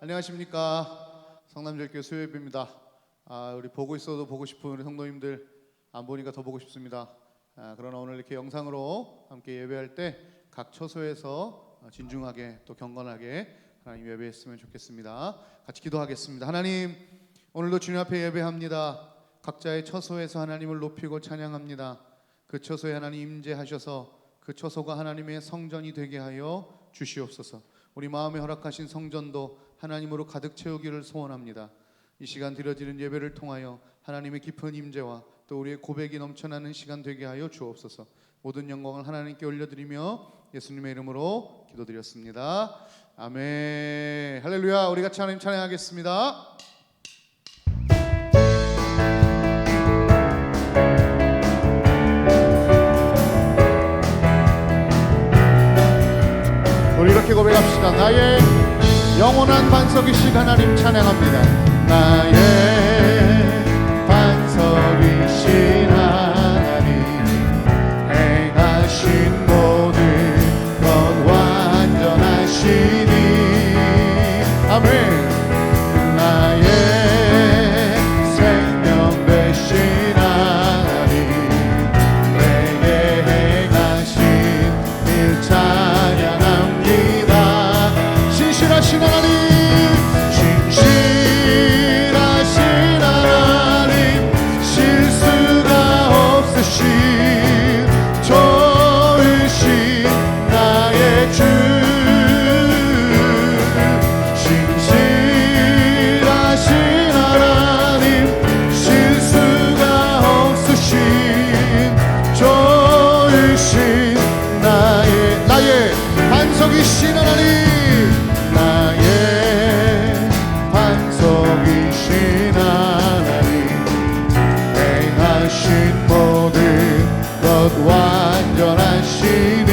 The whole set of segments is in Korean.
안녕하십니까. 성남절교 수요예배입니다. 우리 보고 있어도 보고 싶은 우리 성도님들 안 보니까 더 보고 싶습니다. 그러나 오늘 이렇게 영상으로 함께 예배할 때 각 처소에서 진중하게 또 경건하게 하나님 예배했으면 좋겠습니다. 같이 기도하겠습니다. 하나님, 오늘도 주님 앞에 예배합니다. 각자의 처소에서 하나님을 높이고 찬양합니다. 그 처소에 하나님 임재하셔서 그 처소가 하나님의 성전이 되게 하여 주시옵소서. 우리 마음에 허락하신 성전도 하나님으로 가득 채우기를 소원합니다. 이 시간 드려지는 예배를 통하여 하나님의 깊은 임재와 또 우리의 고백이 넘쳐나는 시간 되게 하여 주옵소서. 모든 영광을 하나님께 올려드리며 예수님의 이름으로 기도드렸습니다. 아멘. 할렐루야. 우리 같이 하나님 찬양하겠습니다. 우리 이렇게 고백합시다. 나의 영원한 반석이신 하나님 찬양합니다. 나의 반석이신 하나님, 행하신 모든 것 완전하시니. 아멘. 나의 생명 되신 하나님, 내게 행하신 일 찬양합니다. 신실하신 하나님, 반석이신 하나님, 나의 반석이신 하나님, 행하신 모든 것 완전하시니.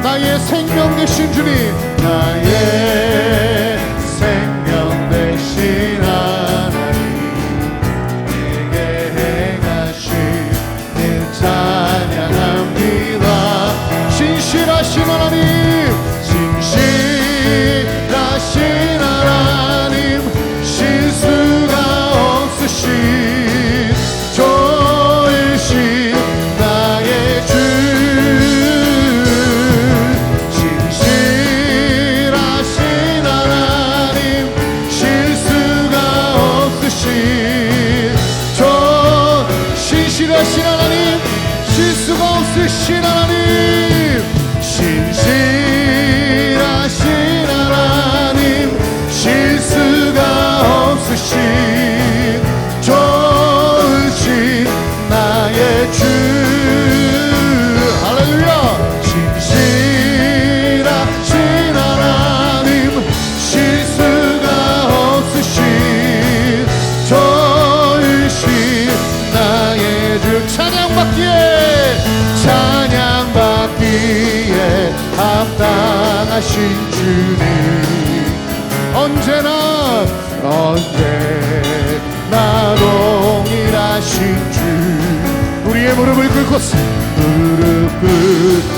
나의 생명 되신 주님, 나의 생명 되신 하나님, 내게 행하신 일 찬양합니다. 신실하신 하나님, 신실하신 하나님, 실수가 없으신 좋으신 나의 주. 신실하신 하나님, 실수가 없으신 신실하신 하나님, 실수가 없으신 하나님, 신실하신 하나님, 실수가 없으신 좋으신 나의 주. 할렐루야. 신실하신 하나님, 실수가 없으신 좋으신 나의 주. 찬양받기에 합당하신 주님, 언제나 동일하신 주. 우리의 무릎을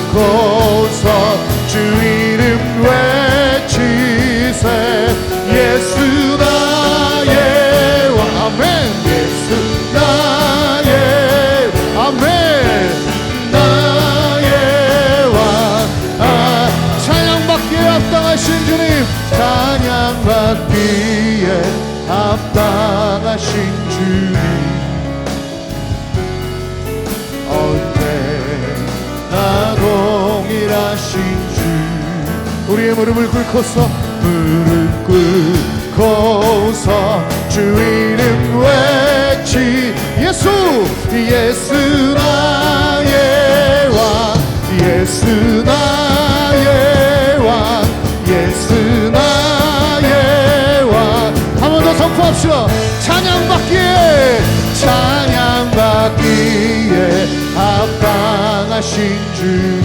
꿇고서 주 이름 외치세. 예수 나의 왕. 아멘. 예수 나의 아멘. 찬양받기에 합당하신 주님, 찬양받기에 합당하신 주님, 언제나 동일하신 주. 우리의 무릎을 꿇고서 주 이름 외치. 예수 나의 왕, 예수 나의 왕, 예수 나의 왕. 한 번 더 선포합시다. 찬양받기에 합당하신 주님,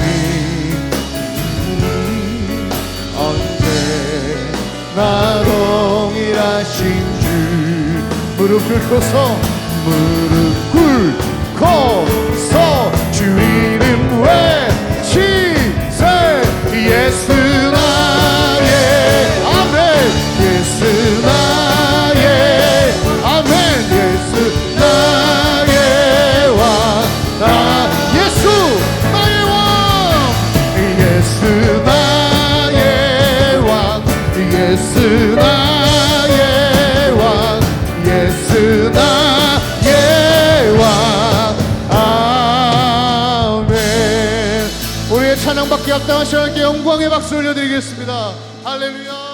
언제나 동일하신 주. 무릎 꿇고서 주 이름 외치세. 예수 나의 아멘. 예수 나의 왕 예수 나의 왕 아멘. 우리의 찬양받기 합당하신 하나님께 영광의 박수 올려드리겠습니다. 할렐루야.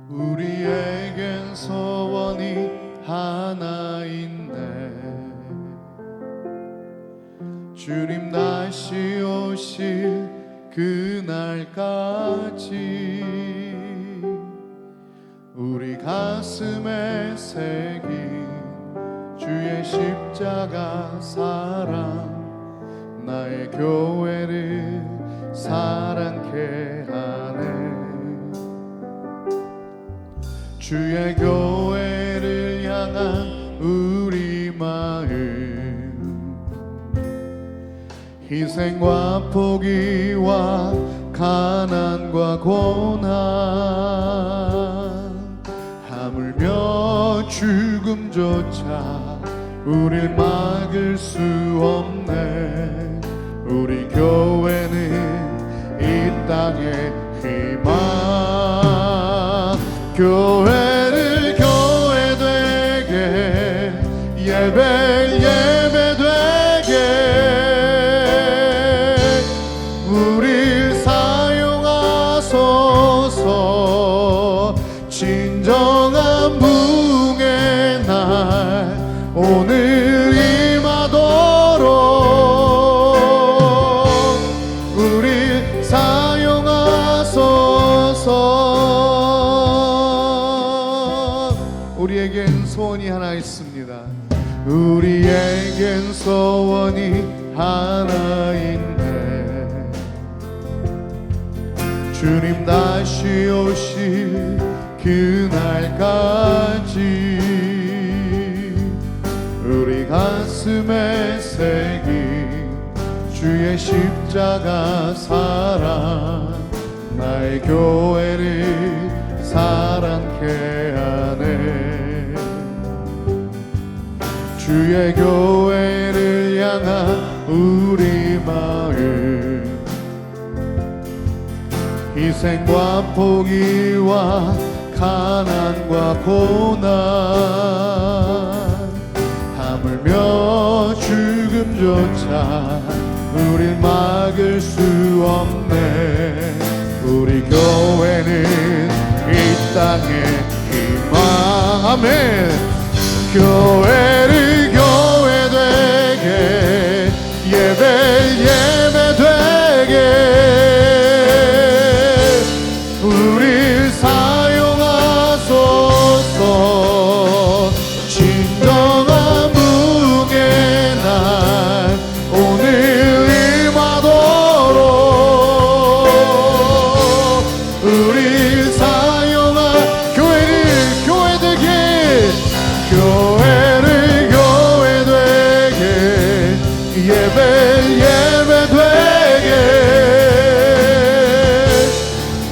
우리에겐 소원이 하나 있네. 주님 다시 오실 그날까지 우리 가슴에 새긴 주의 십자가 사랑 나의 교회를 사랑케 하네. 주의 교회를 향한 우리 마음 희생과 포기와 가난과 고난 하물며 죽음조차 우릴 막을 수 없네. 우리 교회는 이 땅의 희망 교회를 교회 되게 예배 되게 우릴 사용하소서. 진정한 부흥의 날 오늘 임하도록 우릴 사용하소서. 우리에겐 소원이 하나 있습니다. 우리에겐 소원이 하나 있네. 주님 다시 오실 그날까지 우리 가슴에 새긴 주의 십자가 사랑 나의 교회를 사랑케 하네. 주의 교회를 향한 우리 마음 희생과 포기와 가난과 고난 하물며 죽음조차 우릴 막을 수 없네. 우리 교회는 이 땅의 희망 아멘. 교회를 교회 되게 예배 되게 우릴 사용하소서. 진정한 부흥의 날 오늘 임하도록 우릴 사용한 교회를 교회 되게 교회를 교회 되게 예배 되게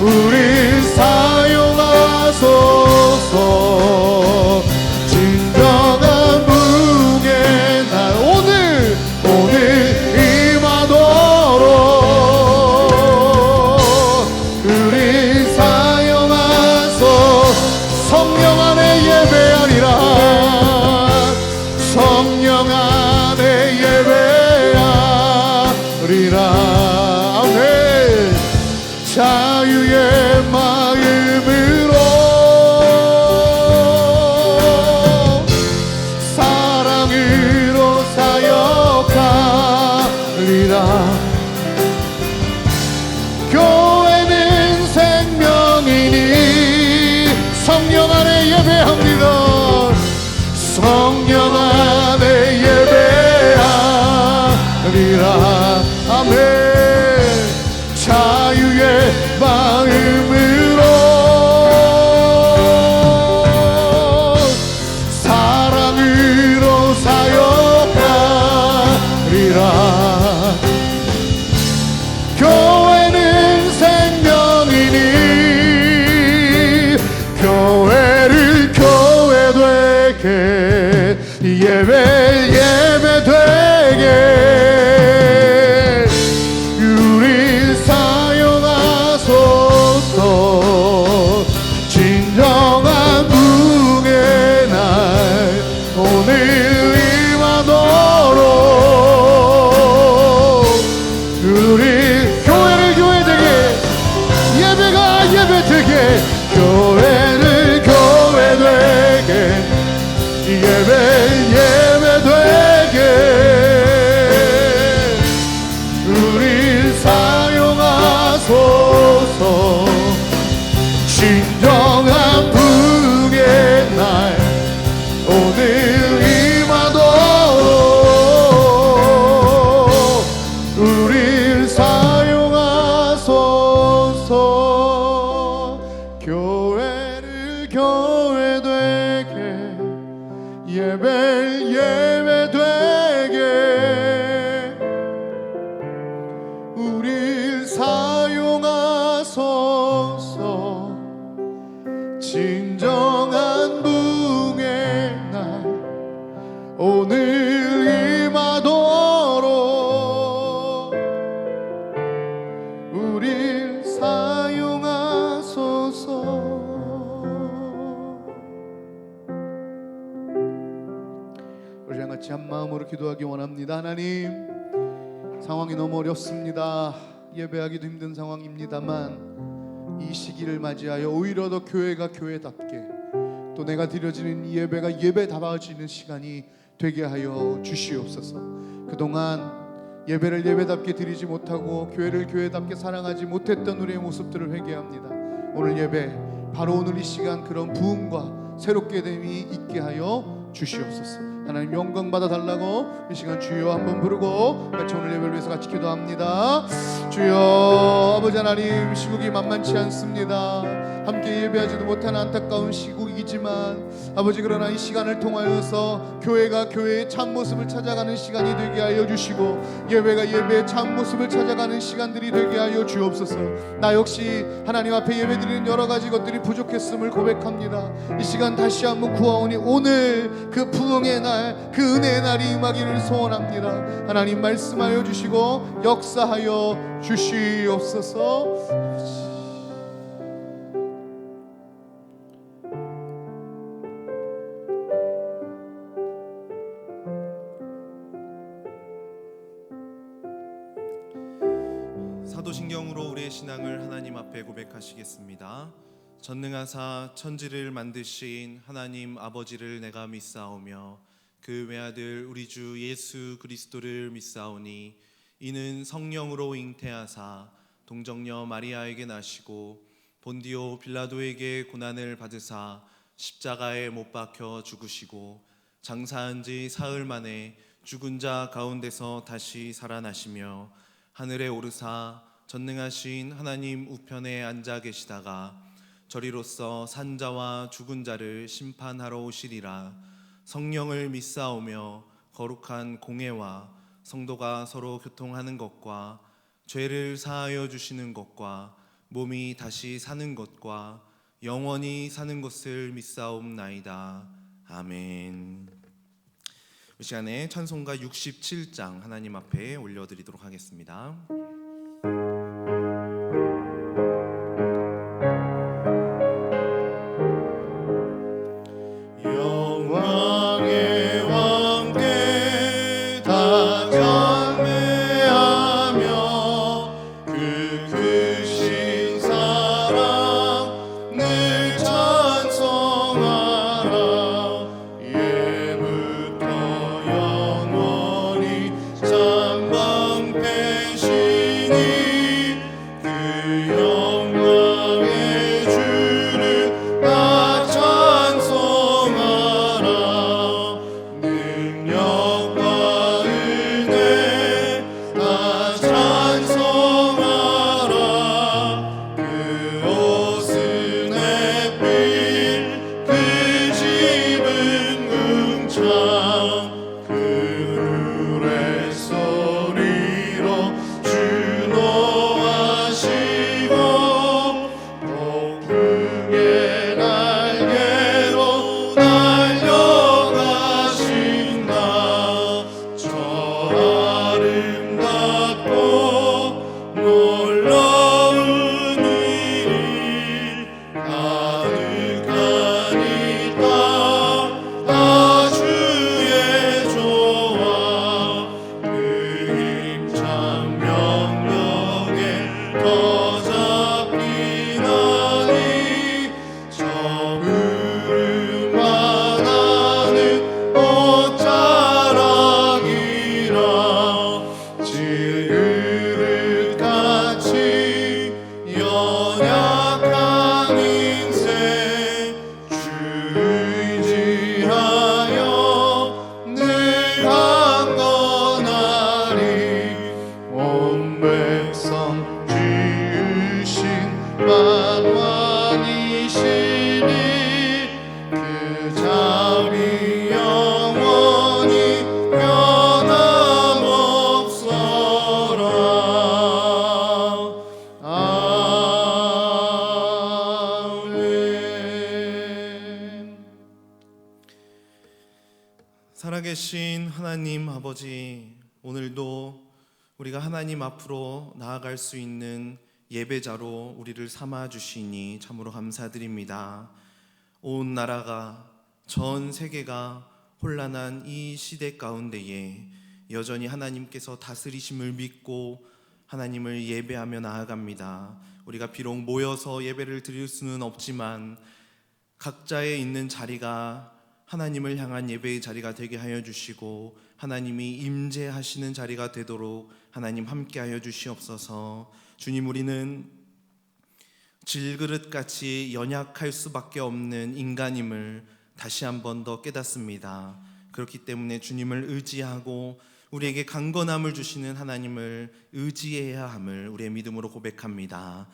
우릴 사용하소서. 진정한 부흥의 날 오늘 임하도록 우릴 사용하소서. 성령 안에 예배하리라. 성령 안에 예배하리라. 아멘. 자유의 마음으로 사랑으로 사역하리라. 교회는 생명이니 성령 안에 예배합니다. 성령 안에 예배하리라. 아멘. 자유의 마음으로 사랑으로 사역하리라. 교회는 생명이 교회를 교회 되게 예배 되게 우릴 사용하소서. 진정한 부흥의 날 오늘 임하도록 우릴 사용하소서. 교회를 교회 되게 예배 되게 우릴 사용하소서. 진정한 부흥의 날 오늘 임하도록 우릴 사용하소서. 우리 같이 한 마음으로 기도하기 원합니다. 하나님, 상황이 너무 어렵습니다. 예배하기도 힘든 상황입니다만 이 시기를 맞이하여 오히려 더 교회가 교회답게 또 내가 드려지는 이 예배가 예배다워지는 시간이 되게 하여 주시옵소서. 그동안 예배를 예배답게 드리지 못하고 교회를 교회답게 사랑하지 못했던 우리의 모습들을 회개합니다. 오늘 예배 바로 오늘 이 시간 그런 부흥과 새롭게 됨이 있게 하여 주시옵소서. 하나님 영광 받아 달라고 이 시간 주여 한번 부르고 같이 오늘 예배를 위해서 같이 기도합니다. 주여 아버지 하나님, 시국이 만만치 않습니다. 함께 예배하지도 못하는 안타까운 시국이지만 아버지, 그러나 이 시간을 통하여서 교회가 교회의 참모습을 찾아가는 시간이 되게 하여 주시고 예배가 예배의 참모습을 찾아가는 시간들이 되게 하여 주옵소서. 나 역시 하나님 앞에 예배드리는 여러 가지 것들이 부족했음을 고백합니다. 이 시간 다시 한번 구하오니 오늘 그 부흥의 날, 그 은혜의 날이 임하기를 소원합니다. 하나님 말씀하여 주시고 역사하여 주시옵소서. 사도신경으로 우리의 신앙을 하나님 앞에 고백하시겠습니다. 전능하사 천지를 만드신 하나님 아버지를 내가 믿사오며 그 외아들 우리 주 예수 그리스도를 믿사오니 이는 성령으로 잉태하사 동정녀 마리아에게 나시고 본디오 빌라도에게 고난을 받으사 십자가에 못 박혀 죽으시고 장사한 지 사흘 만에 죽은 자 가운데서 다시 살아나시며 하늘에 오르사 전능하신 하나님 우편에 앉아 계시다가 저리로서 산자와 죽은 자를 심판하러 오시리라. 성령을 믿사오며 거룩한 공회와 성도가 서로 교통하는 것과 죄를 사하여 주시는 것과 몸이 다시 사는 것과 영원히 사는 것을 믿사옵나이다. 아멘. 이 시간에 찬송가 67장 하나님 앞에 올려드리도록 하겠습니다. 예부터 영원히 잠방패시 만왕이시니 그 잠이 영원히 변함없어라. 아멘. 살아계신 하나님 아버지, 오늘도 우리가 하나님 앞으로 나아갈 수 있는 예배자로 우리를 삼아 주시니 참으로 감사드립니다. 온 나라가, 전 세계가 혼란한 이 시대 가운데에 여전히 하나님께서 다스리심을 믿고 하나님을 예배하며 나아갑니다. 우리가 비록 모여서 예배를 드릴 수는 없지만 각자의 있는 자리가 하나님을 향한 예배의 자리가 되게 하여 주시고 하나님이 임재하시는 자리가 되도록 하나님 함께하여 주시옵소서. 주님, 우리는 질그릇같이 연약할 수밖에 없는 인간임을 다시 한 번 더 깨닫습니다. 그렇기 때문에 주님을 의지하고 우리에게 강건함을 주시는 하나님을 의지해야 함을 우리의 믿음으로 고백합니다.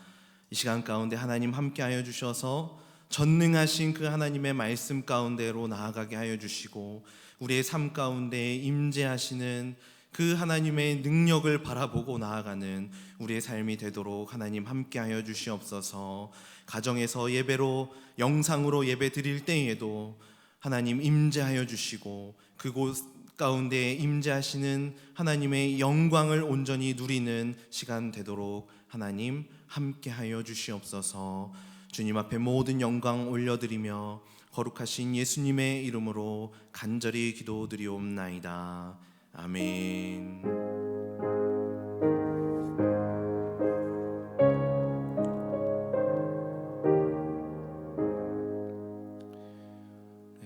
이 시간 가운데 하나님 함께하여 주셔서 전능하신 그 하나님의 말씀 가운데로 나아가게 하여 주시고 우리의 삶 가운데 임재하시는 그 하나님의 능력을 바라보고 나아가는 우리의 삶이 되도록 하나님 함께하여 주시옵소서. 가정에서 예배로 영상으로 예배 드릴 때에도 하나님 임재하여 주시고 그곳 가운데 임재하시는 하나님의 영광을 온전히 누리는 시간 되도록 하나님 함께하여 주시옵소서. 주님 앞에 모든 영광 올려드리며 거룩하신 예수님의 이름으로 간절히 기도드리옵나이다. 아멘.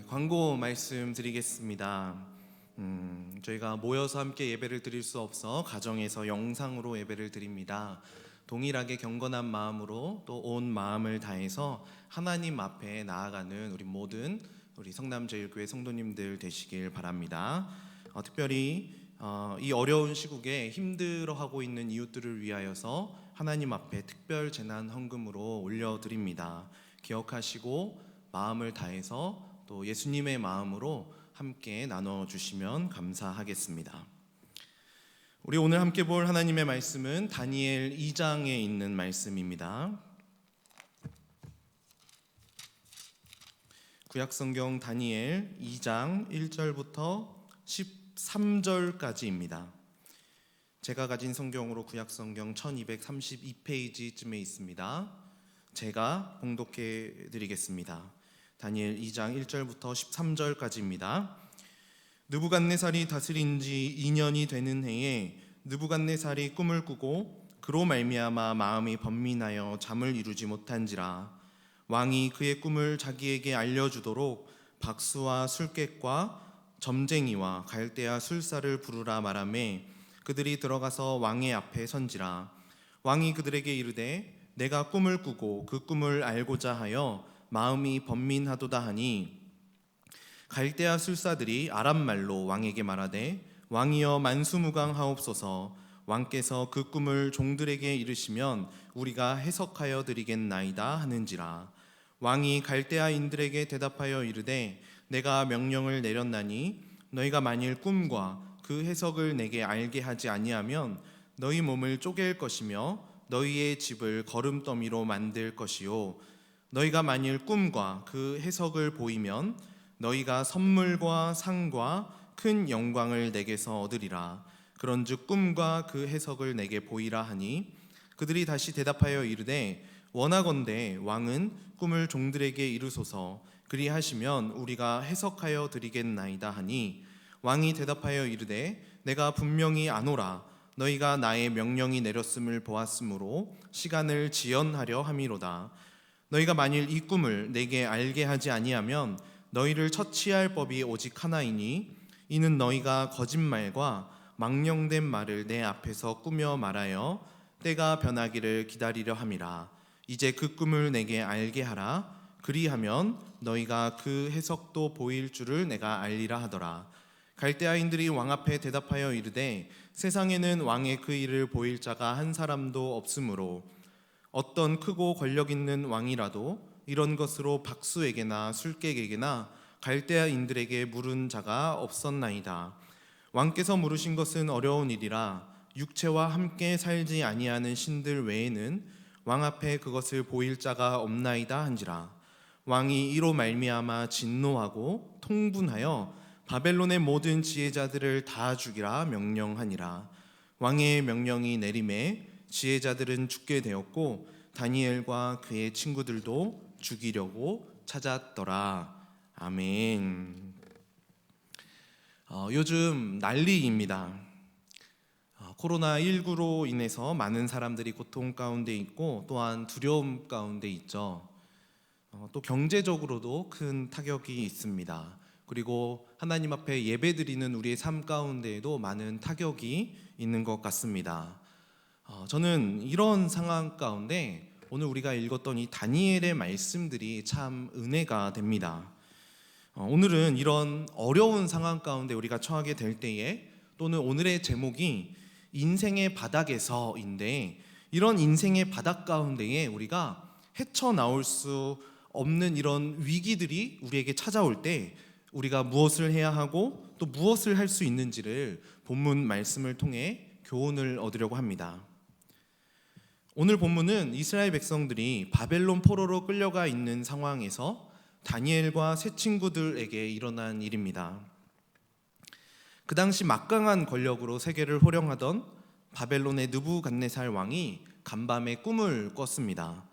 광고 말씀드리겠습니다. 저희가 모여서 함께 예배를 드릴 수 없어 가정에서 영상으로 예배를 드립니다. 동일하게 경건한 마음으로 또 온 마음을 다해서 하나님 앞에 나아가는 우리 모든 우리 성남제일교회 성도님들 되시길 바랍니다. 특별히 이 어려운 시국에 힘들어하고 있는 이웃들을 위하여서 하나님 앞에 특별 재난 헌금으로 올려드립니다. 기억하시고 마음을 다해서 또 예수님의 마음으로 함께 나눠주시면 감사하겠습니다. 우리 오늘 함께 볼 하나님의 말씀은 다니엘 2장에 있는 말씀입니다. 구약성경 다니엘 2장 1절부터 13절까지입니다. 제가 가진 성경으로 구약성경 1232페이지쯤에 있습니다. 제가 봉독해 드리겠습니다. 다니엘 2장 1절부터 13절까지입니다. 느부갓네살이 다스린 지 2년이 되는 해에 느부갓네살이 꿈을 꾸고 그로 말미암아 마음이 번민하여 잠을 이루지 못한지라. 왕이 그의 꿈을 자기에게 알려주도록 박수와 술객과 점쟁이와 갈대아 술사를 부르라 말하매 그들이 들어가서 왕의 앞에 선지라. 왕이 그들에게 이르되 내가 꿈을 꾸고 그 꿈을 알고자 하여 마음이 번민하도다 하니 갈대아 술사들이 아람말로 왕에게 말하되 왕이여 만수무강하옵소서. 왕께서 그 꿈을 종들에게 이르시면 우리가 해석하여 드리겠나이다 하는지라. 왕이 갈대아인들에게 대답하여 이르되 내가 명령을 내렸나니 너희가 만일 꿈과 그 해석을 내게 알게 하지 아니하면 너희 몸을 쪼갤 것이며 너희의 집을 거름더미로 만들 것이요 너희가 만일 꿈과 그 해석을 보이면 너희가 선물과 상과 큰 영광을 내게서 얻으리라. 그런즉 꿈과 그 해석을 내게 보이라 하니 그들이 다시 대답하여 이르되 원하건대 왕은 꿈을 종들에게 이르소서. 그리하시면 우리가 해석하여 드리겠나이다 하니 왕이 대답하여 이르되 내가 분명히 아노라. 너희가 나의 명령이 내렸음을 보았으므로 시간을 지연하려 함이로다. 너희가 만일 이 꿈을 내게 알게 하지 아니하면 너희를 처치할 법이 오직 하나이니 이는 너희가 거짓말과 망령된 말을 내 앞에서 꾸며 말하여 때가 변하기를 기다리려 함이라. 이제 그 꿈을 내게 알게 하라. 그리하면 너희가 그 해석도 보일 줄을 내가 알리라 하더라. 갈대아인들이 왕 앞에 대답하여 이르되 세상에는 왕의 그 일을 보일 자가 한 사람도 없으므로 어떤 크고 권력 있는 왕이라도 이런 것으로 박수에게나 술객에게나 갈대아인들에게 물은 자가 없었나이다. 왕께서 물으신 것은 어려운 일이라 육체와 함께 살지 아니하는 신들 외에는 왕 앞에 그것을 보일 자가 없나이다 한지라. 왕이 이로 말미암아 진노하고 통분하여 바벨론의 모든 지혜자들을 다 죽이라 명령하니라. 왕의 명령이 내림에 지혜자들은 죽게 되었고 다니엘과 그의 친구들도 죽이려고 찾았더라. 아멘. 요즘 난리입니다. 코로나19로 인해서 많은 사람들이 고통 가운데 있고 또한 두려움 가운데 있죠. 또 경제적으로도 큰 타격이 있습니다. 그리고 하나님 앞에 예배드리는 우리의 삶 가운데에도 많은 타격이 있는 것 같습니다. 저는 이런 상황 가운데 오늘 우리가 읽었던 이 다니엘의 말씀들이 참 은혜가 됩니다. 오늘은 이런 어려운 상황 가운데 우리가 처하게 될 때에 또는 오늘의 제목이 인생의 바닥에서인데 이런 인생의 바닥 가운데에 우리가 헤쳐나올 수 없는 이런 위기들이 우리에게 찾아올 때 우리가 무엇을 해야 하고 또 무엇을 할 수 있는지를 본문 말씀을 통해 교훈을 얻으려고 합니다. 오늘 본문은 이스라엘 백성들이 바벨론 포로로 끌려가 있는 상황에서 다니엘과 세 친구들에게 일어난 일입니다. 그 당시 막강한 권력으로 세계를 호령하던 바벨론의 느부갓네살 왕이 간밤에 꿈을 꿨습니다.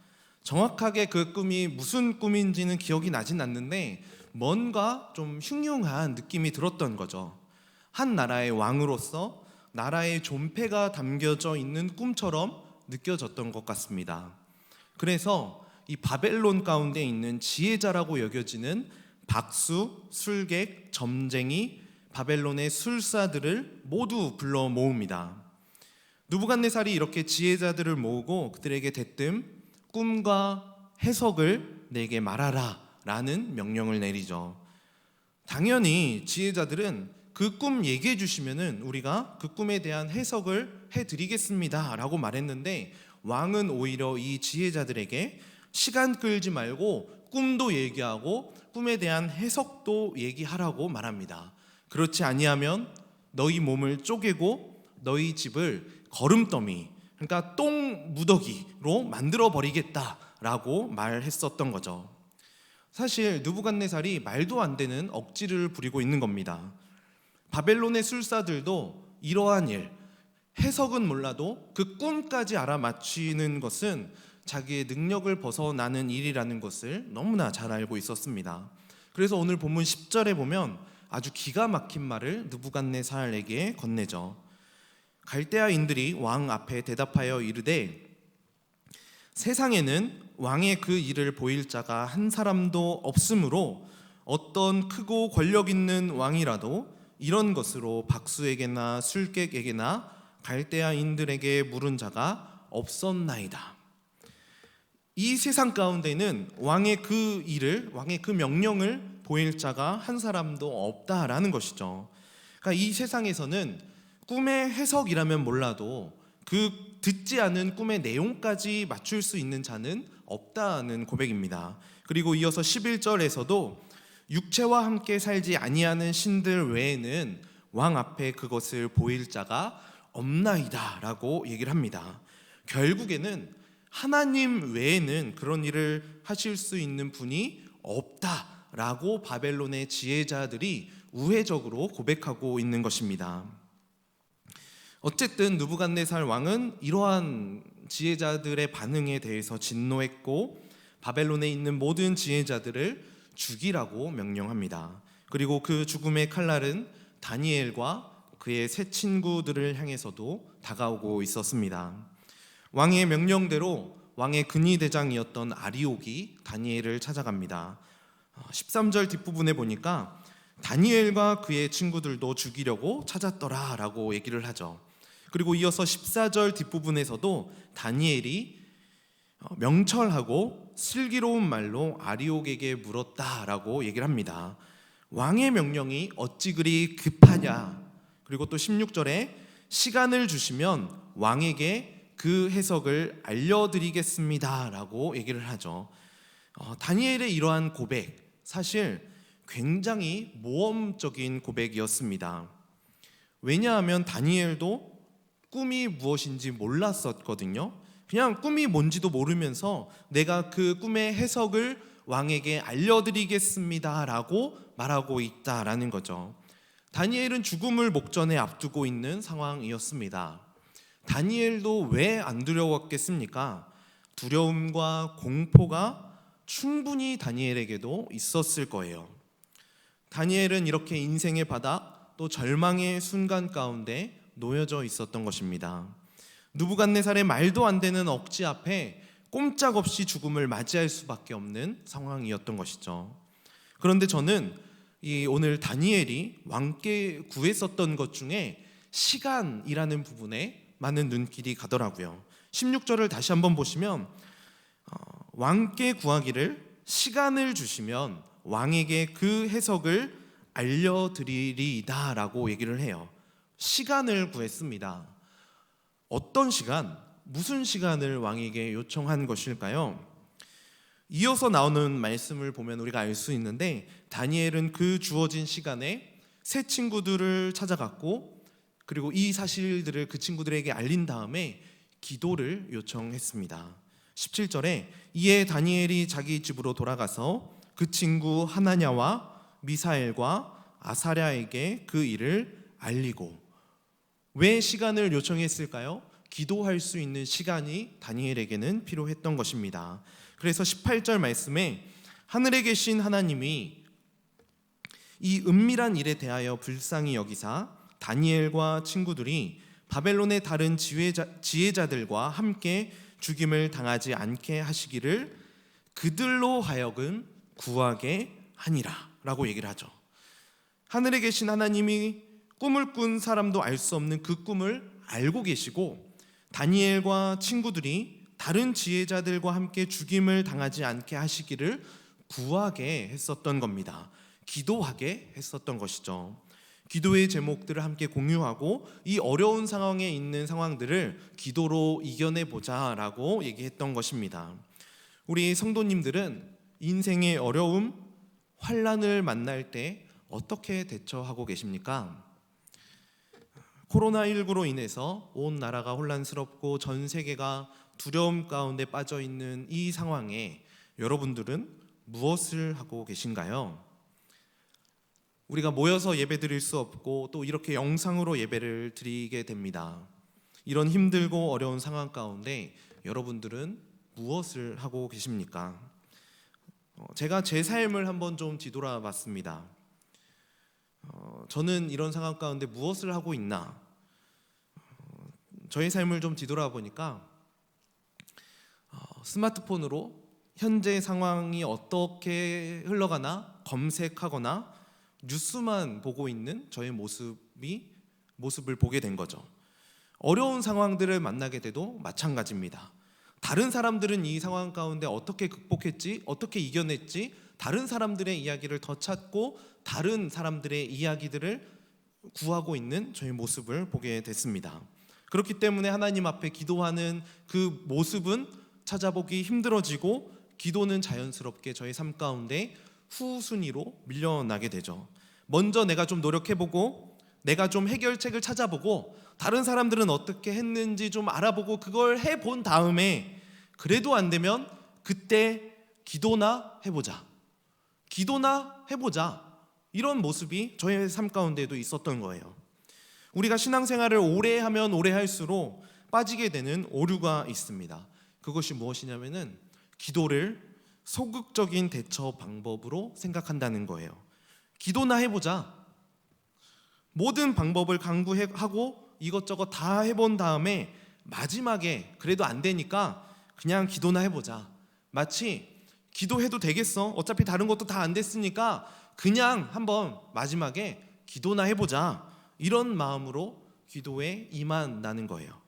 정확하게 그 꿈이 무슨 꿈인지는 기억이 나진 않는데 뭔가 좀 흉흉한 느낌이 들었던 거죠. 한 나라의 왕으로서 나라의 존폐가 담겨져 있는 꿈처럼 느껴졌던 것 같습니다. 그래서 이 바벨론 가운데 있는 지혜자라고 여겨지는 박수, 술객, 점쟁이, 바벨론의 술사들을 모두 불러 모읍니다. 느부갓네살이 이렇게 지혜자들을 모으고 그들에게 대뜸 꿈과 해석을 내게 말하라 라는 명령을 내리죠. 당연히 지혜자들은 그 꿈 얘기해 주시면은 우리가 그 꿈에 대한 해석을 해드리겠습니다 라고 말했는데 왕은 오히려 이 지혜자들에게 시간 끌지 말고 꿈도 얘기하고 꿈에 대한 해석도 얘기하라고 말합니다. 그렇지 아니하면 너희 몸을 쪼개고 너희 집을 거름더미, 그러니까 똥 무더기로 만들어 버리겠다라고 말했었던 거죠. 사실 느부갓네살이 말도 안 되는 억지를 부리고 있는 겁니다. 바벨론의 술사들도 이러한 일, 해석은 몰라도 그 꿈까지 알아맞히는 것은 자기의 능력을 벗어나는 일이라는 것을 너무나 잘 알고 있었습니다. 그래서 오늘 본문 10절에 보면 아주 기가 막힌 말을 느부갓네살에게 건네죠. 갈대아인들이 왕 앞에 대답하여 이르되 세상에는 왕의 그 일을 보일 자가 한 사람도 없으므로 어떤 크고 권력 있는 왕이라도 이런 것으로 박수에게나 술객에게나 갈대아인들에게 물은 자가 없었나이다. 이 세상 가운데는 왕의 그 일을, 왕의 그 명령을 보일 자가 한 사람도 없다라는 것이죠. 그러니까 이 세상에서는 꿈의 해석이라면 몰라도 그 듣지 않은 꿈의 내용까지 맞출 수 있는 자는 없다는 고백입니다. 그리고 이어서 11절에서도 육체와 함께 살지 아니하는 신들 외에는 왕 앞에 그것을 보일 자가 없나이다 라고 얘기를 합니다. 결국에는 하나님 외에는 그런 일을 하실 수 있는 분이 없다라고 바벨론의 지혜자들이 우회적으로 고백하고 있는 것입니다. 어쨌든 느부갓네살 왕은 이러한 지혜자들의 반응에 대해서 진노했고 바벨론에 있는 모든 지혜자들을 죽이라고 명령합니다. 그리고 그 죽음의 칼날은 다니엘과 그의 세 친구들을 향해서도 다가오고 있었습니다. 왕의 명령대로 왕의 근위대장이었던 아리옥이 다니엘을 찾아갑니다. 13절 뒷부분에 보니까 다니엘과 그의 친구들도 죽이려고 찾았더라 라고 얘기를 하죠. 그리고 이어서 14절 뒷부분에서도 다니엘이 명철하고 슬기로운 말로 아리옥에게 물었다라고 얘기를 합니다. 왕의 명령이 어찌 그리 급하냐. 그리고 또 16절에 시간을 주시면 왕에게 그 해석을 알려드리겠습니다라고 얘기를 하죠. 다니엘의 이러한 고백, 사실 굉장히 모험적인 고백이었습니다. 왜냐하면 다니엘도 꿈이 무엇인지 몰랐었거든요. 그냥 꿈이 뭔지도 모르면서 내가 그 꿈의 해석을 왕에게 알려드리겠습니다라고 말하고 있다라는 거죠. 다니엘은 죽음을 목전에 앞두고 있는 상황이었습니다. 다니엘도 왜 안 두려웠겠습니까? 두려움과 공포가 충분히 다니엘에게도 있었을 거예요. 다니엘은 이렇게 인생의 바닥, 또 절망의 순간 가운데 놓여져 있었던 것입니다. 느부갓네살의 말도 안 되는 억지 앞에 꼼짝없이 죽음을 맞이할 수밖에 없는 상황이었던 것이죠. 그런데 저는 오늘 다니엘이 왕께 구했었던 것 중에 시간이라는 부분에 많은 눈길이 가더라고요. 16절을 다시 한번 보시면 왕께 구하기를 시간을 주시면 왕에게 그 해석을 알려드리리이다 라고 얘기를 해요. 시간을 구했습니다. 어떤 시간, 무슨 시간을 왕에게 요청한 것일까요? 이어서 나오는 말씀을 보면 우리가 알 수 있는데, 다니엘은 그 주어진 시간에 새 친구들을 찾아갔고, 그리고 이 사실들을 그 친구들에게 알린 다음에 기도를 요청했습니다. 17절에 이에 다니엘이 자기 집으로 돌아가서 그 친구 하나냐와 미사엘과 아사랴에게 그 일을 알리고. 왜 시간을 요청했을까요? 기도할 수 있는 시간이 다니엘에게는 필요했던 것입니다. 그래서 18절 말씀에 하늘에 계신 하나님이 이 은밀한 일에 대하여 불쌍히 여기사 다니엘과 친구들이 바벨론의 다른 지혜자들과 함께 죽임을 당하지 않게 하시기를 그들로 하여금 구하게 하니라 라고 얘기를 하죠. 하늘에 계신 하나님이 꿈을 꾼 사람도 알 수 없는 그 꿈을 알고 계시고, 다니엘과 친구들이 다른 지혜자들과 함께 죽임을 당하지 않게 하시기를 구하게 했었던 겁니다. 기도하게 했었던 것이죠. 기도의 제목들을 함께 공유하고 이 어려운 상황에 있는 상황들을 기도로 이겨내보자 라고 얘기했던 것입니다. 우리 성도님들은 인생의 어려움, 환난을 만날 때 어떻게 대처하고 계십니까? 코로나19로 인해서 온 나라가 혼란스럽고 전 세계가 두려움 가운데 빠져 있는 이 상황에 여러분들은 무엇을 하고 계신가요? 우리가 모여서 예배 드릴 수 없고 또 이렇게 영상으로 예배를 드리게 됩니다. 이런 힘들고 어려운 상황 가운데 여러분들은 무엇을 하고 계십니까? 제가 제 삶을 한번 좀 뒤돌아 봤습니다. 저는 이런 상황 가운데 무엇을 하고 있나? 저의 삶을 좀 뒤돌아 보니까 스마트폰으로 현재 상황이 어떻게 흘러가나 검색하거나 뉴스만 보고 있는 저의 모습을 보게 된 거죠. 어려운 상황들을 만나게 돼도 마찬가지입니다. 다른 사람들은 이 상황 가운데 어떻게 극복했지, 어떻게 이겨냈지, 다른 사람들의 이야기를 더 찾고 다른 사람들의 이야기들을 구하고 있는 저의 모습을 보게 됐습니다. 그렇기 때문에 하나님 앞에 기도하는 그 모습은 찾아보기 힘들어지고, 기도는 자연스럽게 저의 삶 가운데 후순위로 밀려나게 되죠. 먼저 내가 좀 노력해보고 내가 좀 해결책을 찾아보고 다른 사람들은 어떻게 했는지 좀 알아보고 그걸 해본 다음에 그래도 안 되면 그때 기도나 해보자, 이런 모습이 저의 삶 가운데도 있었던 거예요. 우리가 신앙생활을 오래 하면 오래 할수록 빠지게 되는 오류가 있습니다. 그것이 무엇이냐면은 기도를 소극적인 대처 방법으로 생각한다는 거예요. 기도나 해보자, 모든 방법을 강구하고 이것저것 다 해본 다음에 마지막에 그래도 안 되니까 그냥 기도나 해보자, 마치 기도해도 되겠어, 어차피 다른 것도 다 안 됐으니까 그냥 한번 마지막에 기도나 해보자, 이런 마음으로 기도에 임한다는 거예요.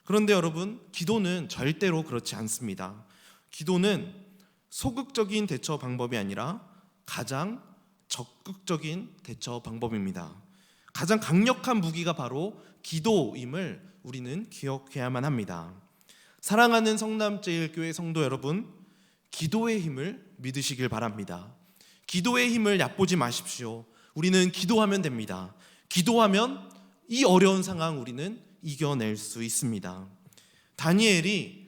그런데 여러분, 기도는 절대로 그렇지 않습니다. 기도는 소극적인 대처 방법이 아니라 가장 적극적인 대처 방법입니다. 가장 강력한 무기가 바로 기도임을 우리는 기억해야만 합니다. 사랑하는 성남제일교회 성도 여러분, 기도의 힘을 믿으시길 바랍니다. 기도의 힘을 얕보지 마십시오. 우리는 기도하면 됩니다. 기도하면 이 어려운 상황 우리는 이겨낼 수 있습니다. 다니엘이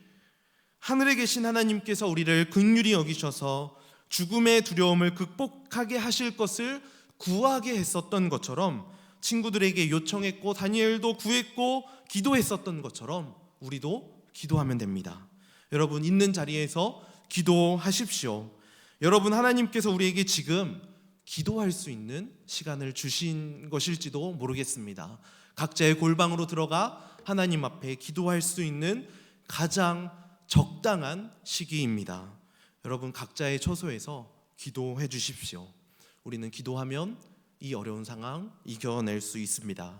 하늘에 계신 하나님께서 우리를 긍휼히 여기셔서 죽음의 두려움을 극복하게 하실 것을 구하게 했었던 것처럼, 친구들에게 요청했고 다니엘도 구했고 기도했었던 것처럼 우리도 기도하면 됩니다. 여러분, 있는 자리에서 기도하십시오. 여러분, 하나님께서 우리에게 지금 기도할 수 있는 시간을 주신 것일지도 모르겠습니다. 각자의 골방으로 들어가 하나님 앞에 기도할 수 있는 가장 적당한 시기입니다. 여러분, 각자의 처소에서 기도해 주십시오. 우리는 기도하면 이 어려운 상황 이겨낼 수 있습니다.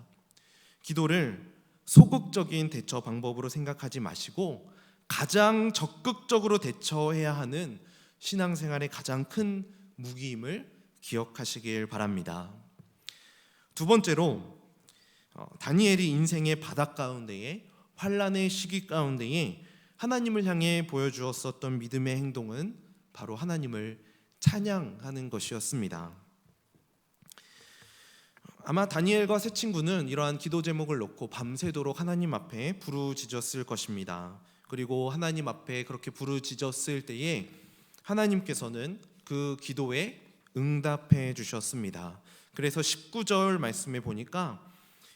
기도를 소극적인 대처 방법으로 생각하지 마시고 가장 적극적으로 대처해야 하는 신앙생활의 가장 큰 무기임을 기억하시길 바랍니다. 두 번째로, 다니엘이 인생의 바닥 가운데에, 환난의 시기 가운데에 하나님을 향해 보여주었었던 믿음의 행동은 바로 하나님을 찬양하는 것이었습니다. 아마 다니엘과 세 친구는 이러한 기도 제목을 놓고 밤새도록 하나님 앞에 부르짖었을 것입니다. 그리고 하나님 앞에 그렇게 부르짖었을 때에 하나님께서는 그 기도에 응답해 주셨습니다. 그래서 19절 말씀에 보니까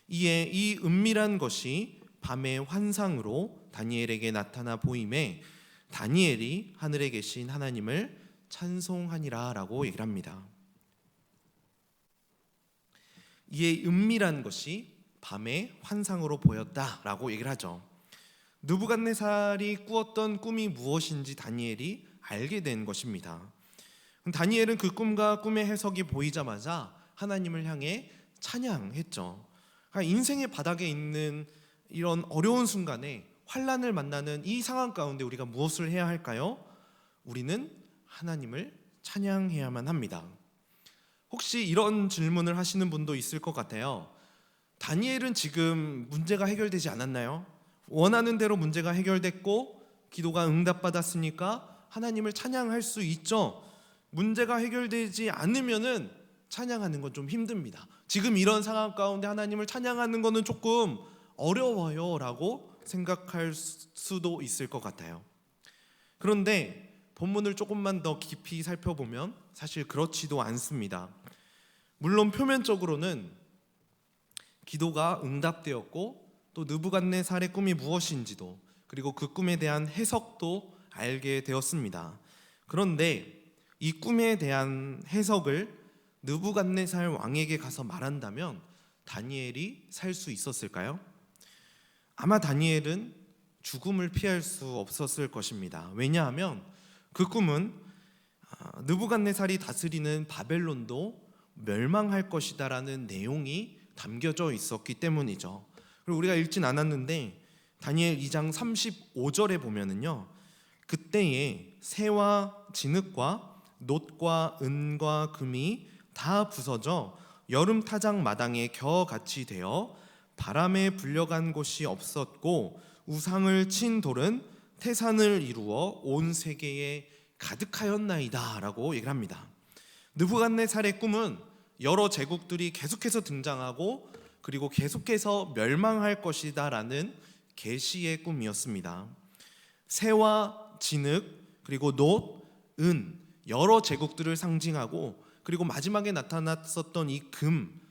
이에 이 은밀한 것이 밤의 환상으로 다니엘에게 나타나 보임에 다니엘이 하늘에 계신 하나님을 찬송하니라 라고 얘기를 합니다. 이에 은밀한 것이 밤의 환상으로 보였다라고 얘기를 하죠. 느부갓네살이 꾸었던 꿈이 무엇인지 다니엘이 알게 된 것입니다. 다니엘은 그 꿈과 꿈의 해석이 보이자마자 하나님을 향해 찬양했죠. 인생의 바닥에 있는 이런 어려운 순간에 환난을 만나는 이 상황 가운데 우리가 무엇을 해야 할까요? 우리는 하나님을 찬양해야만 합니다. 혹시 이런 질문을 하시는 분도 있을 것 같아요. 다니엘은 지금 문제가 해결되지 않았나요? 원하는 대로 문제가 해결됐고 기도가 응답받았으니까 하나님을 찬양할 수 있죠. 문제가 해결되지 않으면은 찬양하는 건 좀 힘듭니다. 지금 이런 상황 가운데 하나님을 찬양하는 거는 조금 어려워요 라고 생각할 수도 있을 것 같아요. 그런데 본문을 조금만 더 깊이 살펴보면 사실 그렇지도 않습니다. 물론 표면적으로는 기도가 응답되었고 또 느부갓네살의 꿈이 무엇인지도, 그리고 그 꿈에 대한 해석도 알게 되었습니다. 그런데 이 꿈에 대한 해석을 느부갓네살 왕에게 가서 말한다면 다니엘이 살 수 있었을까요? 아마 다니엘은 죽음을 피할 수 없었을 것입니다. 왜냐하면 그 꿈은 느부갓네살이 다스리는 바벨론도 멸망할 것이다라는 내용이 담겨져 있었기 때문이죠. 그리고 우리가 읽진 않았는데 다니엘 2장 35절에 보면은요, 그때에 새와 진흙과 놋과 은과 금이 다 부서져 여름 타작 마당에 겨같이 되어 바람에 불려간 곳이 없었고 우상을 친 돌은 태산을 이루어 온 세계에 가득하였나이다 라고 얘기를 합니다. 느부갓네살의 꿈은 여러 제국들이 계속해서 등장하고 그리고 계속해서 멸망할 것이다 라는 계시의 꿈이었습니다. 새와 진흙 그리고 놋, 은, 여러 제국들을 상징하고, 그리고 마지막에 나타났었던 이 금,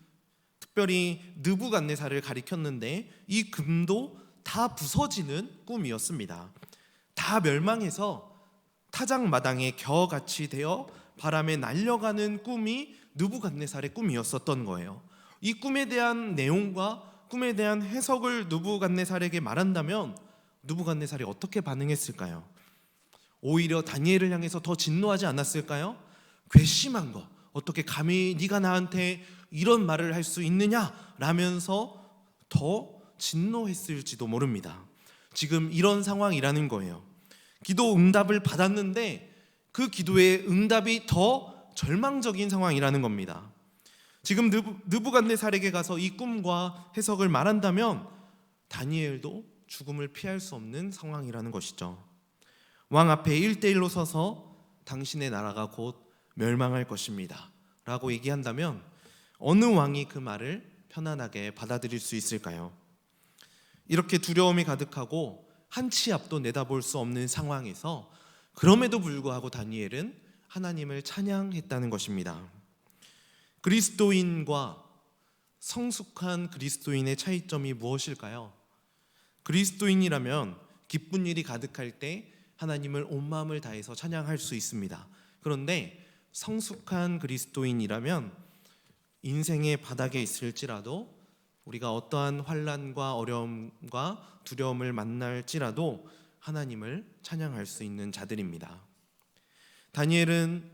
특별히 느부갓네살을 가리켰는데 이 금도 다 부서지는 꿈이었습니다. 다 멸망해서 타작 마당에 겨같이 되어 바람에 날려가는 꿈이 느부갓네살의 꿈이었었던 거예요. 이 꿈에 대한 내용과 꿈에 대한 해석을 느부갓네살에게 말한다면 느부갓네살이 어떻게 반응했을까요? 오히려 다니엘을 향해서 더 진노하지 않았을까요? 괘씸한 거, 어떻게 감히 네가 나한테 이런 말을 할 수 있느냐 라면서 더 진노했을지도 모릅니다. 지금 이런 상황이라는 거예요. 기도 응답을 받았는데 그 기도의 응답이 더 절망적인 상황이라는 겁니다. 지금 느부갓네살에게 가서 이 꿈과 해석을 말한다면 다니엘도 죽음을 피할 수 없는 상황이라는 것이죠. 왕 앞에 1대1로 서서 당신의 나라가 곧 멸망할 것입니다 라고 얘기한다면 어느 왕이 그 말을 편안하게 받아들일 수 있을까요? 이렇게 두려움이 가득하고 한 치 앞도 내다볼 수 없는 상황에서 그럼에도 불구하고 다니엘은 하나님을 찬양했다는 것입니다. 그리스도인과 성숙한 그리스도인의 차이점이 무엇일까요? 그리스도인이라면 기쁜 일이 가득할 때 하나님을 온 마음을 다해서 찬양할 수 있습니다. 그런데 성숙한 그리스도인이라면 인생의 바닥에 있을지라도 우리가 어떠한 환난과 어려움과 두려움을 만날지라도 하나님을 찬양할 수 있는 자들입니다. 다니엘은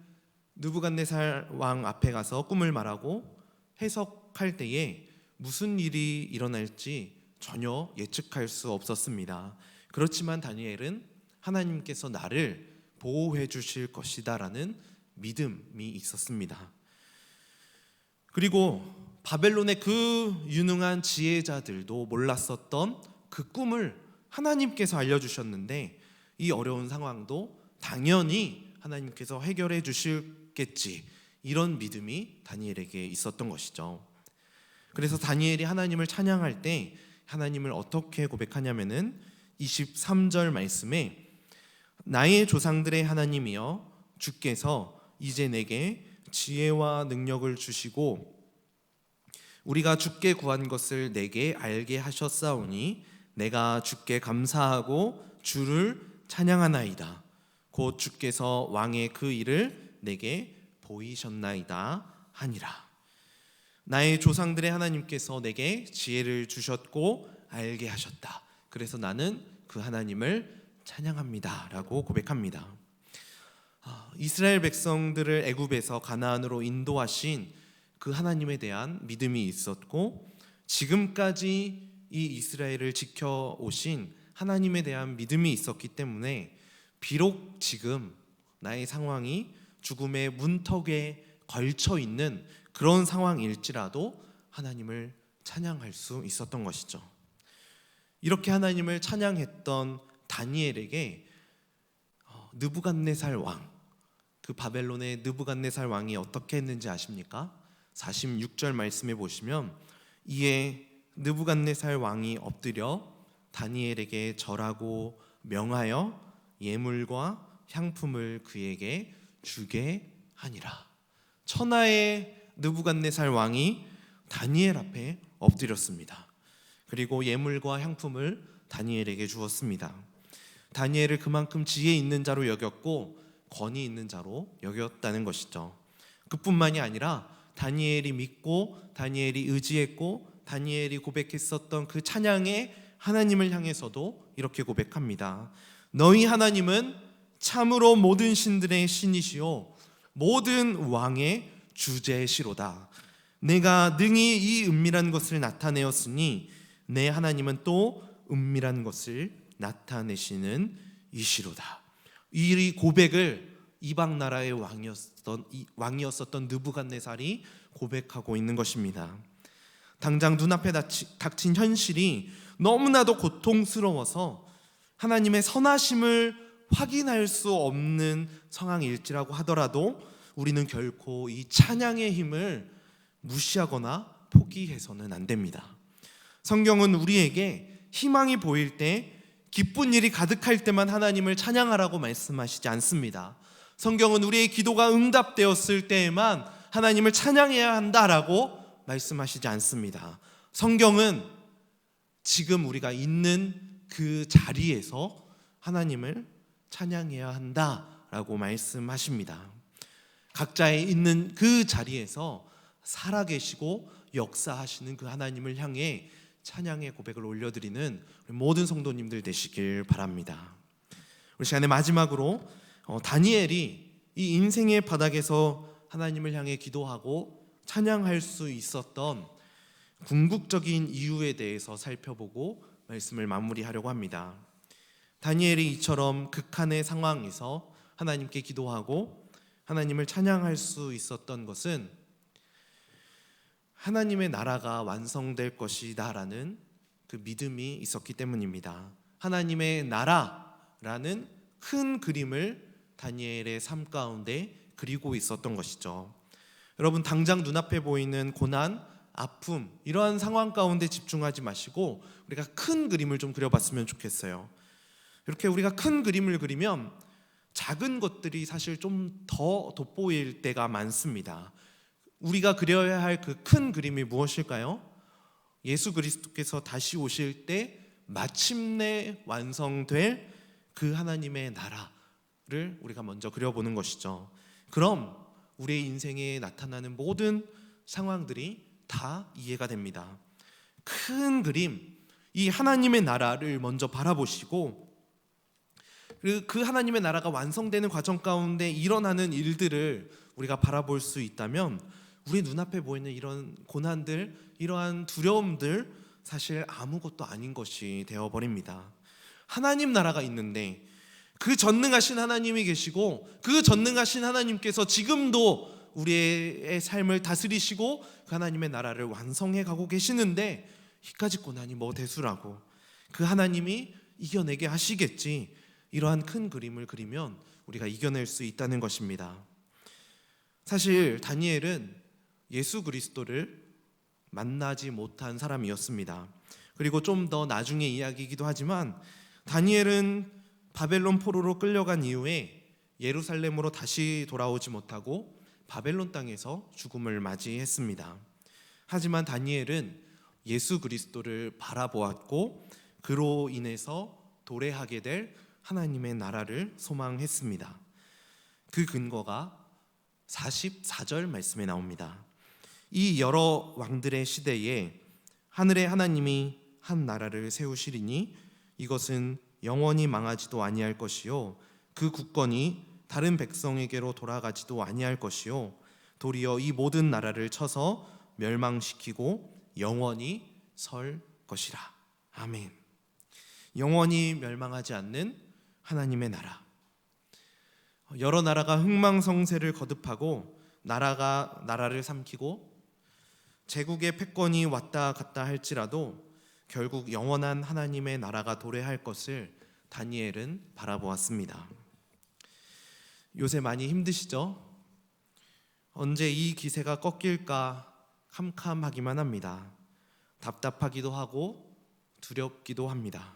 느부갓네살 왕 앞에 가서 꿈을 말하고 해석할 때에 무슨 일이 일어날지 전혀 예측할 수 없었습니다. 그렇지만 다니엘은 하나님께서 나를 보호해 주실 것이다라는 믿음이 있었습니다. 그리고 바벨론의 그 유능한 지혜자들도 몰랐었던 그 꿈을 하나님께서 알려주셨는데 이 어려운 상황도 당연히 하나님께서 해결해 주실겠지, 이런 믿음이 다니엘에게 있었던 것이죠. 그래서 다니엘이 하나님을 찬양할 때 하나님을 어떻게 고백하냐면은 23절 말씀에 나의 조상들의 하나님이여 주께서 이제 내게 지혜와 능력을 주시고 우리가 주께 구한 것을 내게 알게 하셨사오니 내가 주께 감사하고 주를 찬양하나이다. 곧 주께서 왕의 그 일을 내게 보이셨나이다 하니라. 나의 조상들의 하나님께서 내게 지혜를 주셨고 알게 하셨다. 그래서 나는 그 하나님을 찬양합니다 라고 고백합니다. 이스라엘 백성들을 애굽에서 가나안으로 인도하신 그 하나님에 대한 믿음이 있었고 지금까지 이 이스라엘을 지켜오신 하나님에 대한 믿음이 있었기 때문에 비록 지금 나의 상황이 죽음의 문턱에 걸쳐 있는 그런 상황일지라도 하나님을 찬양할 수 있었던 것이죠. 이렇게 하나님을 찬양했던 다니엘에게 느부갓네살 왕, 그 바벨론의 느부갓네살 왕이 어떻게 했는지 아십니까? 46절 말씀에 보시면 이에 느부갓네살 왕이 엎드려 다니엘에게 절하고 명하여 예물과 향품을 그에게 주게 하니라. 천하의 느부갓네살 왕이 다니엘 앞에 엎드렸습니다. 그리고 예물과 향품을 다니엘에게 주었습니다. 다니엘을 그만큼 지혜 있는 자로 여겼고 권위 있는 자로 여겼다는 것이죠. 그뿐만이 아니라 다니엘이 믿고 다니엘이 의지했고 다니엘이 고백했었던 그 찬양의 하나님을 향해서도 이렇게 고백합니다. 너희 하나님은 참으로 모든 신들의 신이시요 모든 왕의 주제시로다. 내가 능히 이 은밀한 것을 나타내었으니 내 하나님은 또 은밀한 것을 나타내시는 이시로다. 이 고백을 이방 나라의 왕이었었던 느부갓네살이 고백하고 있는 것입니다. 당장 눈앞에 닥친 현실이 너무나도 고통스러워서 하나님의 선하심을 확인할 수 없는 상황일지라고 하더라도 우리는 결코 이 찬양의 힘을 무시하거나 포기해서는 안 됩니다. 성경은 우리에게 희망이 보일 때, 기쁜 일이 가득할 때만 하나님을 찬양하라고 말씀하시지 않습니다. 성경은 우리의 기도가 응답되었을 때에만 하나님을 찬양해야 한다라고 말씀하시지 않습니다. 성경은 지금 우리가 있는 그 자리에서 하나님을 찬양해야 한다라고 말씀하십니다. 각자의 있는 그 자리에서 살아계시고 역사하시는 그 하나님을 향해 찬양의 고백을 올려드리는 모든 성도님들 되시길 바랍니다. 우리 시간에 마지막으로 다니엘이 이 인생의 바닥에서 하나님을 향해 기도하고 찬양할 수 있었던 궁극적인 이유에 대해서 살펴보고 말씀을 마무리하려고 합니다. 다니엘이 이처럼 극한의 상황에서 하나님께 기도하고 하나님을 찬양할 수 있었던 것은 하나님의 나라가 완성될 것이다라는 그 믿음이 있었기 때문입니다. 하나님의 나라라는 큰 그림을 다니엘의 삶 가운데 그리고 있었던 것이죠. 여러분, 당장 눈앞에 보이는 고난, 아픔, 이러한 상황 가운데 집중하지 마시고 우리가 큰 그림을 좀 그려봤으면 좋겠어요. 이렇게 우리가 큰 그림을 그리면 작은 것들이 사실 좀 더 돋보일 때가 많습니다. 우리가 그려야 할 그 큰 그림이 무엇일까요? 예수 그리스도께서 다시 오실 때 마침내 완성될 그 하나님의 나라를 우리가 먼저 그려보는 것이죠. 그럼 우리의 인생에 나타나는 모든 상황들이 다 이해가 됩니다. 큰 그림, 이 하나님의 나라를 먼저 바라보시고 그 하나님의 나라가 완성되는 과정 가운데 일어나는 일들을 우리가 바라볼 수 있다면 우리 눈앞에 보이는 이런 고난들, 이러한 두려움들 사실 아무것도 아닌 것이 되어버립니다. 하나님 나라가 있는데 그 전능하신 하나님이 계시고 그 전능하신 하나님께서 지금도 우리의 삶을 다스리시고 그 하나님의 나라를 완성해 가고 계시는데 이까짓 고난이 뭐 대수라고, 그 하나님이 이겨내게 하시겠지, 이러한 큰 그림을 그리면 우리가 이겨낼 수 있다는 것입니다. 사실 다니엘은 예수 그리스도를 만나지 못한 사람이었습니다. 그리고 좀 더 나중의 이야기이기도 하지만 다니엘은 바벨론 포로로 끌려간 이후에 예루살렘으로 다시 돌아오지 못하고 바벨론 땅에서 죽음을 맞이했습니다. 하지만 다니엘은 예수 그리스도를 바라보았고 그로 인해서 도래하게 될 하나님의 나라를 소망했습니다. 그 근거가 44절 말씀에 나옵니다. 이 여러 왕들의 시대에 하늘의 하나님이 한 나라를 세우시리니 이것은 영원히 망하지도 아니할 것이요 그 국권이 다른 백성에게로 돌아가지도 아니할 것이요 도리어 이 모든 나라를 쳐서 멸망시키고 영원히 설 것이라. 아멘. 영원히 멸망하지 않는 하나님의 나라. 여러 나라가 흥망성쇠를 거듭하고 나라를 삼키고 제국의 패권이 왔다 갔다 할지라도 결국 영원한 하나님의 나라가 도래할 것을 다니엘은 바라보았습니다. 요새 많이 힘드시죠? 언제 이 기세가 꺾일까 캄캄하기만 합니다. 답답하기도 하고 두렵기도 합니다.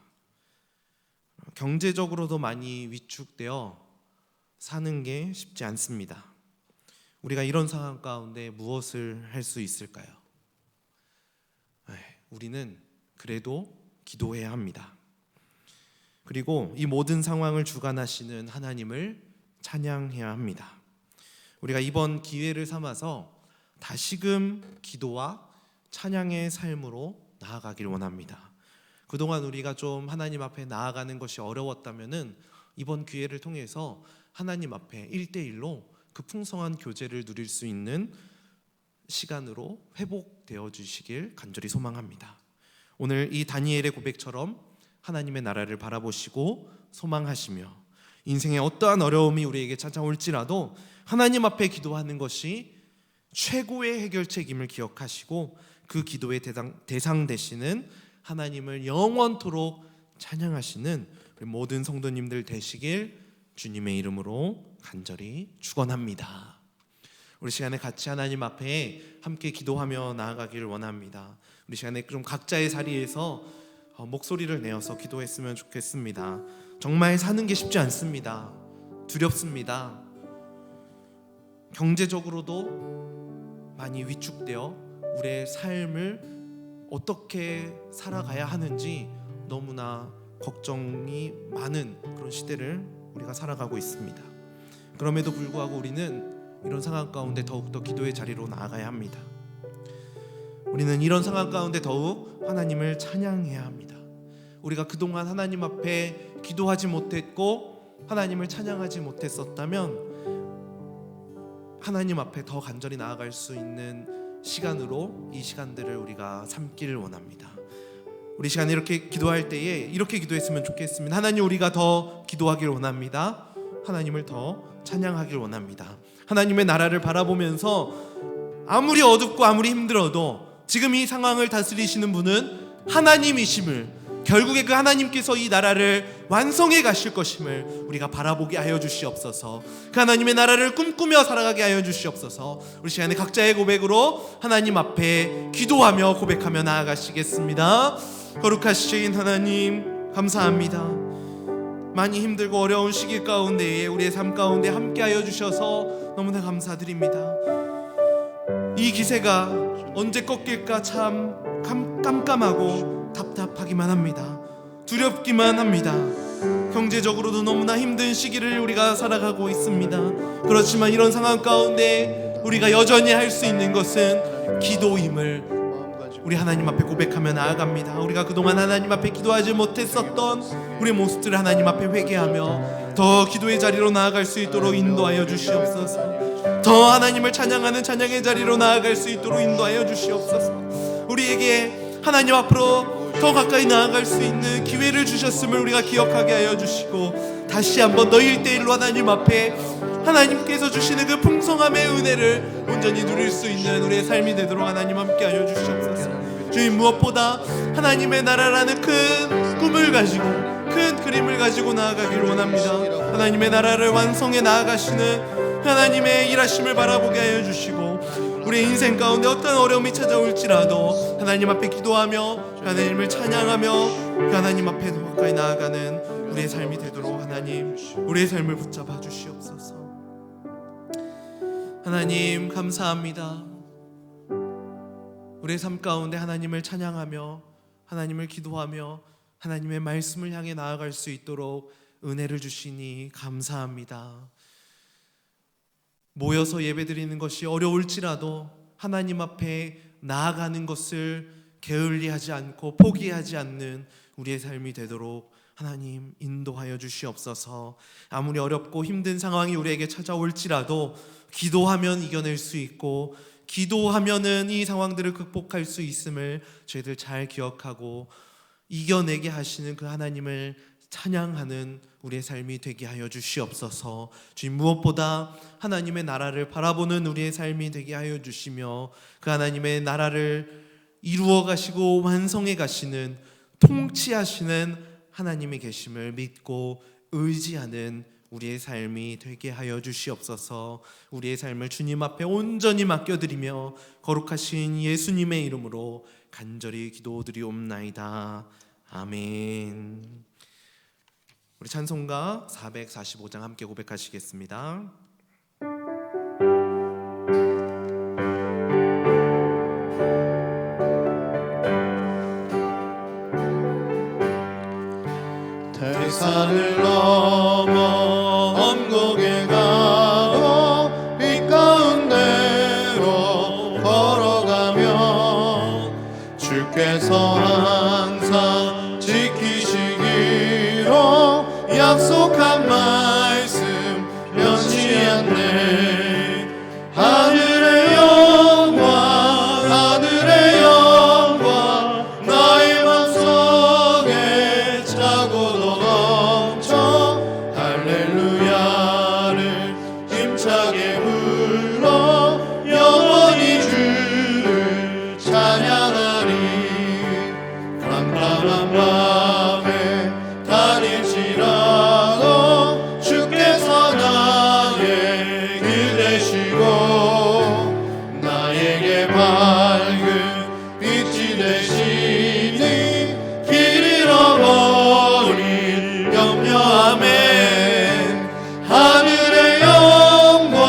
경제적으로도 많이 위축되어 사는 게 쉽지 않습니다. 우리가 이런 상황 가운데 무엇을 할 수 있을까요? 우리는 그래도 기도해야 합니다. 그리고 이 모든 상황을 주관하시는 하나님을 찬양해야 합니다. 우리가 이번 기회를 삼아서 다시금 기도와 찬양의 삶으로 나아가길 원합니다. 그동안 우리가 좀 하나님 앞에 나아가는 것이 어려웠다면은 이번 기회를 통해서 하나님 앞에 1대1로 그 풍성한 교제를 누릴 수 있는 시간으로 회복되어 주시길 간절히 소망합니다. 오늘 이 다니엘의 고백처럼 하나님의 나라를 바라보시고 소망하시며 인생의 어떠한 어려움이 우리에게 찾아올지라도 하나님 앞에 기도하는 것이 최고의 해결책임을 기억하시고 그 기도의 대상 되시는 하나님을 영원토록 찬양하시는 우리 모든 성도님들 되시길 주님의 이름으로 간절히 축원합니다. 우리 시간에 같이 하나님 앞에 함께 기도하며 나아가길 원합니다. 우리 시간에 좀 각자의 자리에서 목소리를 내어서 기도했으면 좋겠습니다. 정말 사는 게 쉽지 않습니다. 두렵습니다. 경제적으로도 많이 위축되어 우리의 삶을 어떻게 살아가야 하는지 너무나 걱정이 많은 그런 시대를 우리가 살아가고 있습니다. 그럼에도 불구하고 우리는 이런 상황 가운데 더욱더 기도의 자리로 나아가야 합니다. 우리는 이런 상황 가운데 더욱 하나님을 찬양해야 합니다. 우리가 그동안 하나님 앞에 기도하지 못했고 하나님을 찬양하지 못했었다면 하나님 앞에 더 간절히 나아갈 수 있는 시간으로 이 시간들을 우리가 삼기를 원합니다. 우리 시간에 이렇게 기도할 때에 이렇게 기도했으면 좋겠습니다. 하나님, 우리가 더 기도하길 원합니다. 하나님을 더 찬양하길 원합니다. 하나님의 나라를 바라보면서 아무리 어둡고 아무리 힘들어도 지금 이 상황을 다스리시는 분은 하나님이심을, 결국에 그 하나님께서 이 나라를 완성해 가실 것임을 우리가 바라보게 하여 주시옵소서. 그 하나님의 나라를 꿈꾸며 살아가게 하여 주시옵소서. 우리 시간에 각자의 고백으로 하나님 앞에 기도하며 고백하며 나아가시겠습니다. 거룩하신 하나님, 감사합니다. 많이 힘들고 어려운 시기 가운데에 우리의 삶 가운데 함께하여 주셔서 너무나 감사드립니다. 이 기세가 언제 꺾일까 참 깜깜하고 답답하기만 합니다. 두렵기만 합니다. 경제적으로도 너무나 힘든 시기를 우리가 살아가고 있습니다. 그렇지만 이런 상황 가운데 우리가 여전히 할 수 있는 것은 기도임을 우리 하나님 앞에 고백하며 나아갑니다. 우리가 그동안 하나님 앞에 기도하지 못했었던 우리의 모습들을 하나님 앞에 회개하며 더 기도의 자리로 나아갈 수 있도록 인도하여 주시옵소서. 더 하나님을 찬양하는 찬양의 자리로 나아갈 수 있도록 인도하여 주시옵소서. 우리에게 하나님 앞으로 더 가까이 나아갈 수 있는 기회를 주셨음을 우리가 기억하게 하여 주시고, 다시 한번 너희 1대1로 하나님 앞에 하나님께서 주시는 그 풍성함의 은혜를 온전히 누릴 수 있는 우리의 삶이 되도록 하나님 함께 하여 주시옵소서. 주님, 무엇보다 하나님의 나라라는 큰 꿈을 가지고 큰 그림을 가지고 나아가기를 원합니다. 하나님의 나라를 완성해 나아가시는 하나님의 일하심을 바라보게 하여 주시고, 우리의 인생 가운데 어떤 어려움이 찾아올지라도 하나님 앞에 기도하며 하나님을 찬양하며 그 하나님 앞에 더 가까이 나아가는 우리의 삶이 되도록 하나님, 우리의 삶을 붙잡아 주시옵소서. 하나님, 감사합니다. 우리의 삶 가운데 하나님을 찬양하며 하나님을 기도하며 하나님의 말씀을 향해 나아갈 수 있도록 은혜를 주시니 감사합니다. 모여서 예배드리는 것이 어려울지라도 하나님 앞에 나아가는 것을 게을리하지 않고 포기하지 않는 우리의 삶이 되도록 하나님 인도하여 주시옵소서. 아무리 어렵고 힘든 상황이 우리에게 찾아올지라도 기도하면 이겨낼 수 있고, 기도하면은 이 상황들을 극복할 수 있음을 저희들 잘 기억하고 이겨내게 하시는 그 하나님을 찬양하는 우리의 삶이 되게 하여 주시옵소서. 주님, 무엇보다 하나님의 나라를 바라보는 우리의 삶이 되게 하여 주시며 그 하나님의 나라를 이루어 가시고 완성해 가시는, 통치하시는 하나님의 계심을 믿고 의지하는 우리의 삶이 되게 하여 주시옵소서. 우리의 삶을 주님 앞에 온전히 맡겨드리며 거룩하신 예수님의 이름으로 간절히 기도드리옵나이다. 아멘. 우리 찬송가 445장 함께 고백하시겠습니다. 대산을 넘어 엄곡에 가도 빛 가운데로 걸어가면 주께서 항상 지키시기로 약속한 말씀 변치 않네. 하늘의 영광 나의 맘속에 차고도 넘쳐 할렐루야를 힘차게 불러 영원히 주를 찬양하리. 깜깜한 밤에 다닐지라도 주께서 나의 길 되시고 나에게 밝은 빛이 되시니 길 잃어버릴 염려함에 하늘의 영광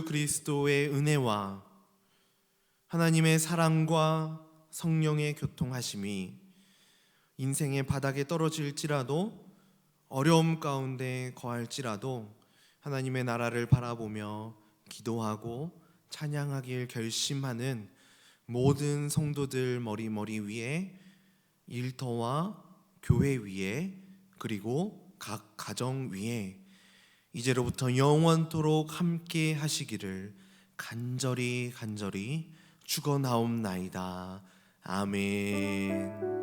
예수 그리스도의 은혜와 하나님의 사랑과 성령의 교통하심이 인생의 바닥에 떨어질지라도 어려움 가운데 거할지라도 하나님의 나라를 바라보며 기도하고 찬양하길 결심하는 모든 성도들 머리 위에, 일터와 교회 위에, 그리고 각 가정 위에 이제로부터 영원토록 함께 하시기를 간절히 축원하옵나이다. 아멘.